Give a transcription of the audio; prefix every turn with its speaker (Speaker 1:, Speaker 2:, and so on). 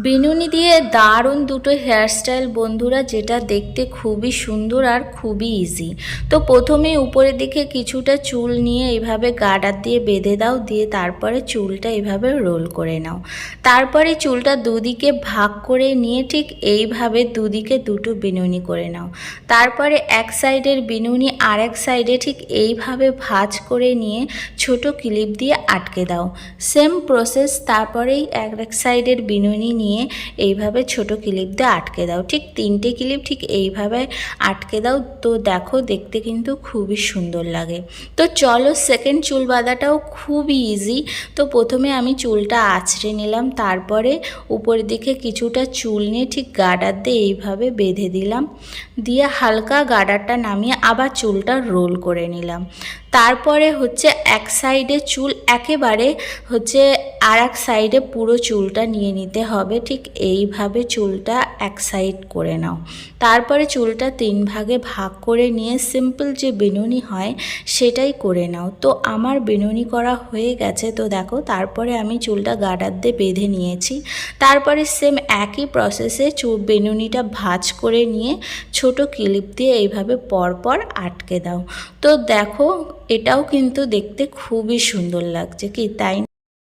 Speaker 1: বিনুনি দিয়ে দারুণ দুটো হেয়ারস্টাইল বন্ধুরা, যেটা দেখতে খুবই সুন্দর আর খুবই ইজি। তো প্রথমেই উপরের দিকে কিছুটা চুল নিয়ে এইভাবে গার্ডার দিয়ে বেঁধে দাও, দিয়ে তারপরে চুলটা এইভাবে রোল করে নাও। তারপরে চুলটা দুদিকে ভাগ করে নিয়ে ঠিক এইভাবে দুদিকে দুটো বিনুনি করে নাও। তারপরে এক সাইডের বিনুনি আর এক সাইডে ঠিক এইভাবে ভাঁজ করে নিয়ে ছোট ক্লিপ দিয়ে আটকে দাও। সেম প্রসেস তারপরেই এক সাইডের বিনুনি নিয়ে এইভাবে ছোট ক্লিপ দিয়ে আটকে দাও। ঠিক 3টে ক্লিপ ঠিক এইভাবে আটকে দাও। তো দেখো দেখতে কিন্তু খুবই সুন্দর লাগে। তো চলো সেকেন্ড চুল বাঁধাটাও খুবই ইজি। তো প্রথমে আমি চুলটা আঁচড়ে নিলাম, তারপরে উপরের দিকে কিছুটা চুল নিয়ে ঠিক গার্ডার দিয়ে এইভাবে বেঁধে দিলাম, দিয়ে হালকা গার্ডারটা নামিয়ে আবার চুলটা রোল করে নিলাম। তারপরে হচ্ছে এক সাইডে চুল একেবারে হচ্ছে আর এক সাইডে পুরো চুলটা নিয়ে নিতে হবে। ঠিক এইভাবে চুলটা এক সাইড করে নাও। তারপরে চুলটা 3 ভাগে ভাগ করে নিয়ে সিম্পল যে বিনুনি হয় সেটাই করে নাও। তো আমার বিনুনি করা হয়ে গেছে। তো দেখো তারপরে আমি চুলটা গার্ডার দিয়ে বেঁধে নিয়েছি। তারপরে সেম একই প্রসেসে বিনুনিটা ভাঁজ করে নিয়ে ছোট ক্লিপ দিয়ে এইভাবে পরপর আটকে দাও। তো দেখো এটাও কিন্তু দেখতে খুবই সুন্দর লাগছে, কি তাই না?